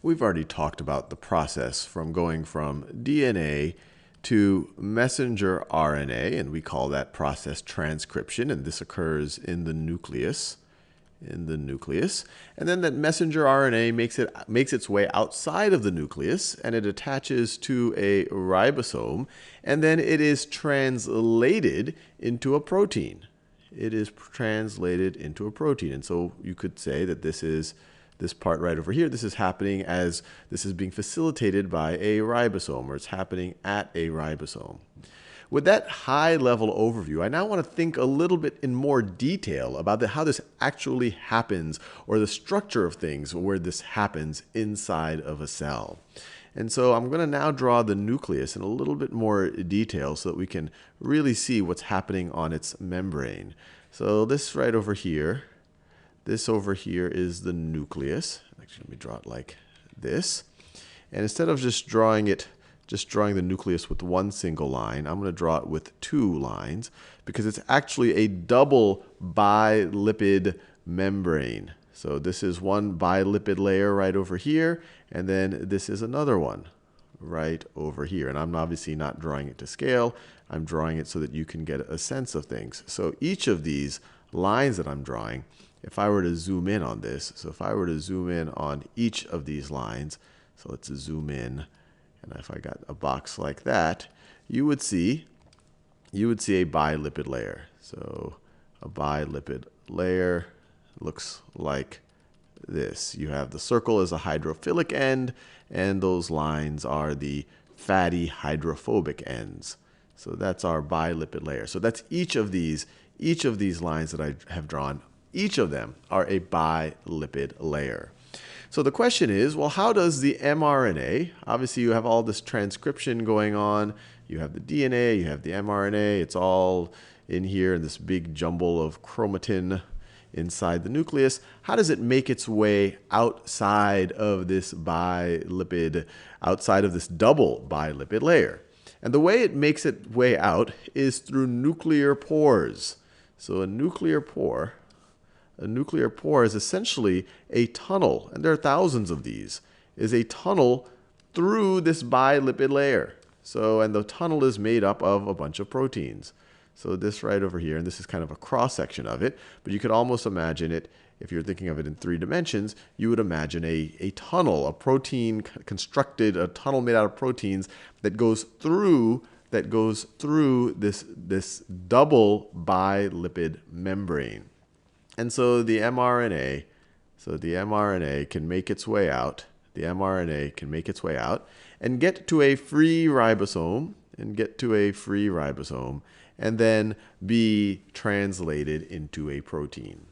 We've already talked about the process from going from DNA to messenger RNA, and we call that process transcription, and this occurs in the nucleus. And then that messenger RNA makes its way outside of the nucleus, and it attaches to a ribosome, and then it is translated into a protein. It is translated into a protein. And so you could say that this part right over here, this is happening as this is being facilitated by a ribosome, or it's happening at a ribosome. With that high-level overview, I now want to think a little bit in more detail about how this actually happens, or the structure of things where this happens inside of a cell. And so I'm going to now draw the nucleus in a little bit more detail so that we can really see what's happening on its membrane. So this right over here, this over here is the nucleus. Actually, let me draw it like this. And instead of just drawing the nucleus with one single line, I'm going to draw it with two lines because it's actually a double bilipid membrane. So this is one bilipid layer right over here, and then this is another one right over here. And I'm obviously not drawing it to scale. I'm drawing it so that you can get a sense of things. So each of these lines that I'm drawing, if I were to zoom in on this, so if I were to zoom in on each of these lines, so let's zoom in. And if I got a box like that, you would see a bilipid layer. So a bilipid layer looks like this. You have the circle as a hydrophilic end, and those lines are the fatty hydrophobic ends. So that's our bilipid layer. So that's each of these lines that I have drawn. Each of them are a bilipid layer. So the question is, well, how does the mRNA, obviously you have all this transcription going on, you have the DNA, you have the mRNA, it's all in here in this big jumble of chromatin inside the nucleus. How does it make its way outside of this bilipid, outside of this double bilipid layer? And the way it makes its way out is through nuclear pores. So a nuclear pore is essentially a tunnel, and there are thousands of these, is a tunnel through this bilipid layer. So, and the tunnel is made up of a bunch of proteins. So this right over here, and this is kind of a cross-section of it, but you could almost imagine it, if you're thinking of it in 3 dimensions, you would imagine a tunnel, a protein constructed, a tunnel made out of proteins that goes through this double bilipid membrane. And so the mRNA can make its way out. The mRNA can make its way out and get to a free ribosome, and then be translated into a protein.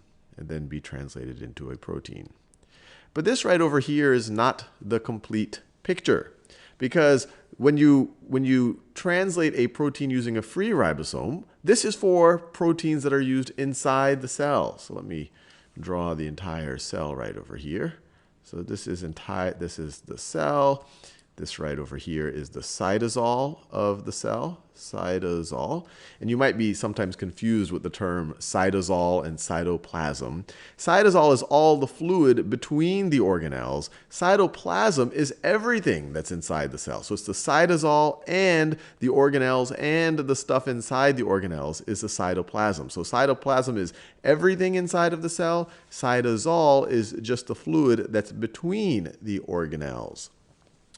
But this right over here is not the complete picture, because when you translate a protein using a free ribosome, this is for proteins that are used inside the cell. So let me draw the entire cell right over here. So this is the cell. This right over here is the cytosol of the cell, cytosol. And you might be sometimes confused with the term cytosol and cytoplasm. Cytosol is all the fluid between the organelles. Cytoplasm is everything that's inside the cell. So it's the cytosol and the organelles, and the stuff inside the organelles is the cytoplasm. So cytoplasm is everything inside of the cell. Cytosol is just the fluid that's between the organelles.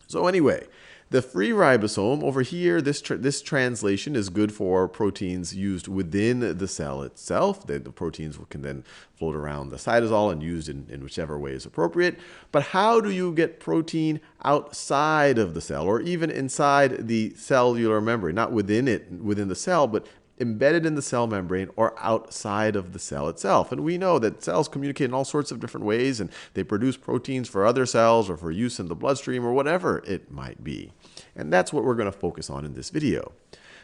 So anyway, the free ribosome over here, this translation is good for proteins used within the cell itself. The proteins can then float around the cytosol and used in whichever way is appropriate. But how do you get protein outside of the cell, or even inside the cellular membrane? Not within the cell, but embedded in the cell membrane or outside of the cell itself. And we know that cells communicate in all sorts of different ways, and they produce proteins for other cells or for use in the bloodstream or whatever it might be. And that's what we're going to focus on in this video.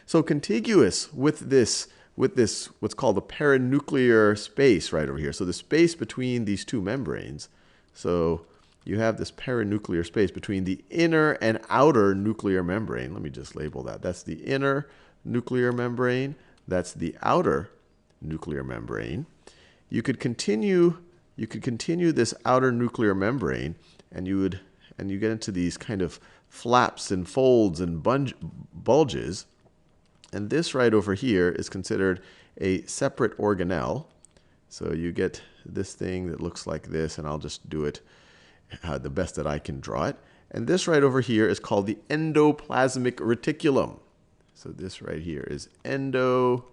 So contiguous with this what's called the perinuclear space right over here. So the space between these two membranes. So you have this perinuclear space between the inner and outer nuclear membrane. Let me just label that. That's the inner nuclear membrane. That's the outer nuclear membrane. You could continue this outer nuclear membrane, and you and you get into these kind of flaps and folds and bulges. And this right over here is considered a separate organelle. So you get this thing that looks like this, and I'll just do it the best that I can draw it. And this right over here is called the endoplasmic reticulum. So this right here is endoplasmic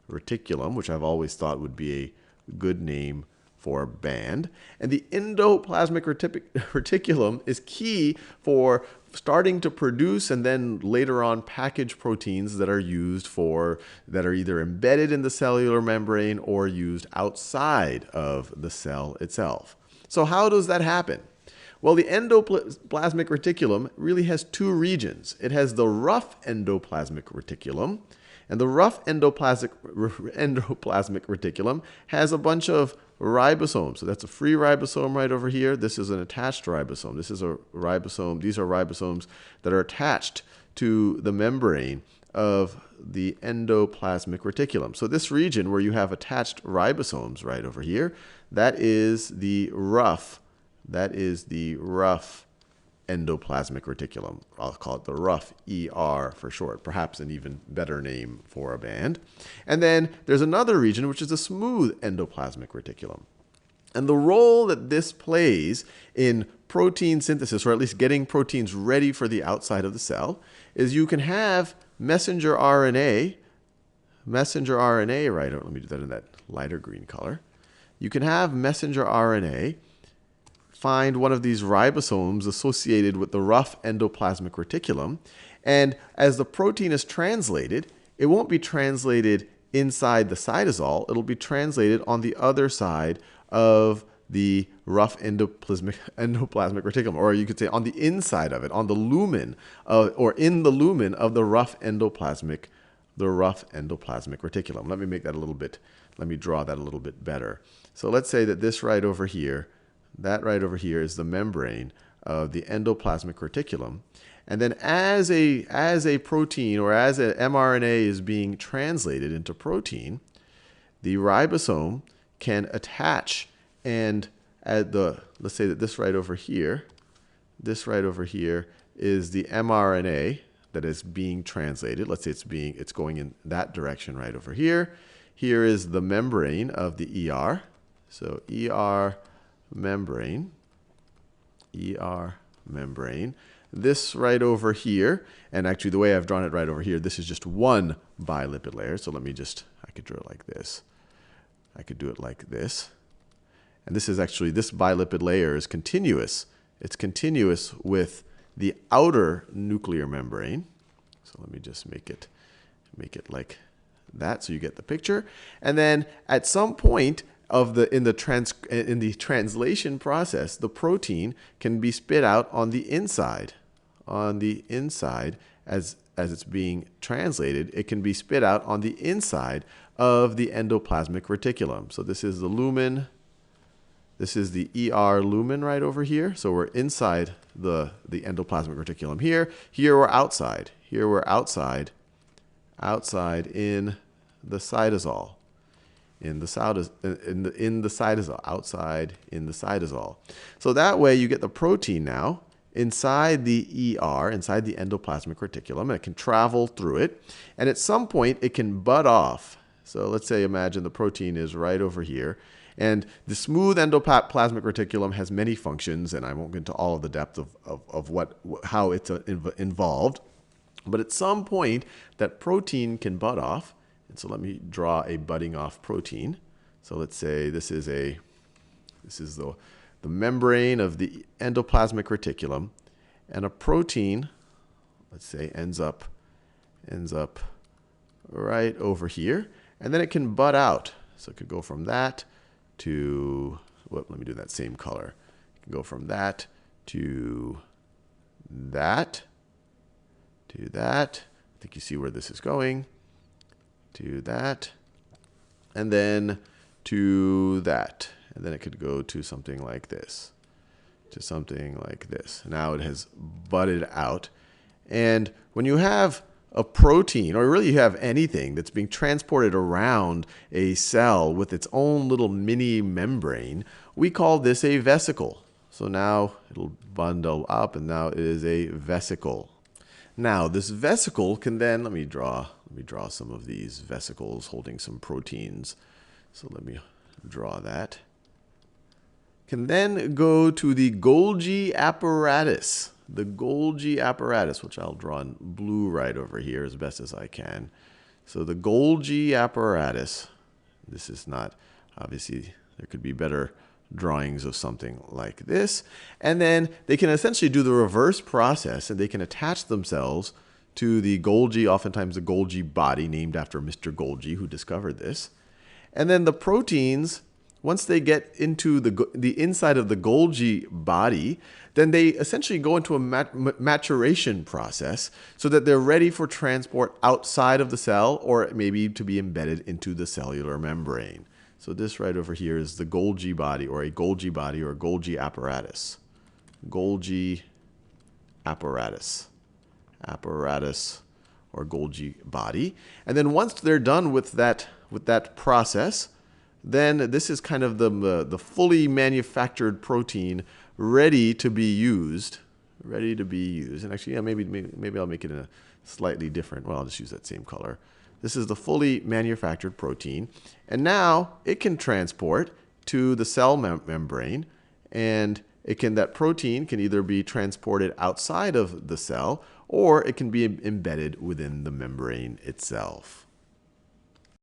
reticulum, which I've always thought would be a good name for a band. And the endoplasmic reticulum is key for starting to produce and then later on package proteins that are either embedded in the cellular membrane or used outside of the cell itself. So how does that happen? Well, the endoplasmic reticulum really has two regions. It has the rough endoplasmic reticulum, and the rough endoplasmic reticulum has a bunch of ribosomes. So that's a free ribosome right over here. This is an attached ribosome. This is a ribosome. These are ribosomes that are attached to the membrane of the endoplasmic reticulum. So this region where you have attached ribosomes right over here, that is the rough endoplasmic reticulum. I'll call it the rough ER for short, perhaps an even better name for a band. And then there's another region, which is the smooth endoplasmic reticulum. And the role that this plays in protein synthesis, or at least getting proteins ready for the outside of the cell, is you can have messenger RNA, right? Let me do that in that lighter green color. You can have messenger RNA find one of these ribosomes associated with the rough endoplasmic reticulum. And as the protein is translated, it won't be translated inside the cytosol. It'll be translated on the other side of the rough endoplasmic reticulum, or you could say on the inside of it, on the lumen, or in the lumen of the rough endoplasmic reticulum. Let me make that a little bit, let me draw that a little bit better. So let's say that this right over here, that right over here is the membrane of the endoplasmic reticulum. And then as a protein or as an mRNA is being translated into protein, the ribosome can attach and add let's say that this right over here is the mRNA that is being translated. Let's say it's going in that direction right over here. Here is the membrane of the ER. So ER membrane. This right over here, and actually the way I've drawn it right over here, this is just one bilipid layer. So I could draw it like this. I could do it like this. And this bilipid layer is continuous. It's continuous with the outer nuclear membrane. So let me just make it like that so you get the picture. And then at some point in the translation process, the protein can be spit out on the inside. On the inside, as it's being translated, it can be spit out on the inside of the endoplasmic reticulum. So this is the lumen. This is the ER lumen right over here. So we're inside the endoplasmic reticulum here. Here we're outside. Here we're outside in the cytosol. In the cytosol, outside in the cytosol. So that way you get the protein now inside the ER, inside the endoplasmic reticulum, and it can travel through it. And at some point it can bud off. So let's say, imagine the protein is right over here. And the smooth endoplasmic reticulum has many functions, and I won't get into all of the depth of how it's involved. But at some point, that protein can bud off. And so let me draw a budding off protein. So let's say this is the membrane of the endoplasmic reticulum, and a protein, let's say, ends up right over here, and then it can bud out. So it could go from that to, let me do that same color. It can go from that to that, to that. I think you see where this is going. To that, and then to that. And then it could go to something like this. Now it has budded out. And when you have a protein, or really you have anything that's being transported around a cell with its own little mini membrane, we call this a vesicle. So now it'll bundle up, and now it is a vesicle. Now this vesicle can then, let me draw some of these vesicles holding some proteins. So let me draw that. Can then go to the Golgi apparatus. The Golgi apparatus, which I'll draw in blue right over here as best as I can. So the Golgi apparatus, this is not, obviously there could be better drawings of something like this. And then they can essentially do the reverse process, and they can attach themselves to the Golgi, oftentimes the Golgi body, named after Mr. Golgi, who discovered this. And then the proteins, once they get into the inside of the Golgi body, then they essentially go into a maturation process so that they're ready for transport outside of the cell, or maybe to be embedded into the cellular membrane. So this right over here is the Golgi body, or a Golgi body, or a Golgi apparatus. Golgi apparatus. Apparatus or Golgi body. And then once they're done with that process, then this is kind of the fully manufactured protein ready to be used. Ready to be used. And actually, yeah, maybe I'll make it in a slightly different, well, I'll just use that same color. This is the fully manufactured protein. And now it can transport to the cell membrane, and that protein can either be transported outside of the cell, or it can be embedded within the membrane itself.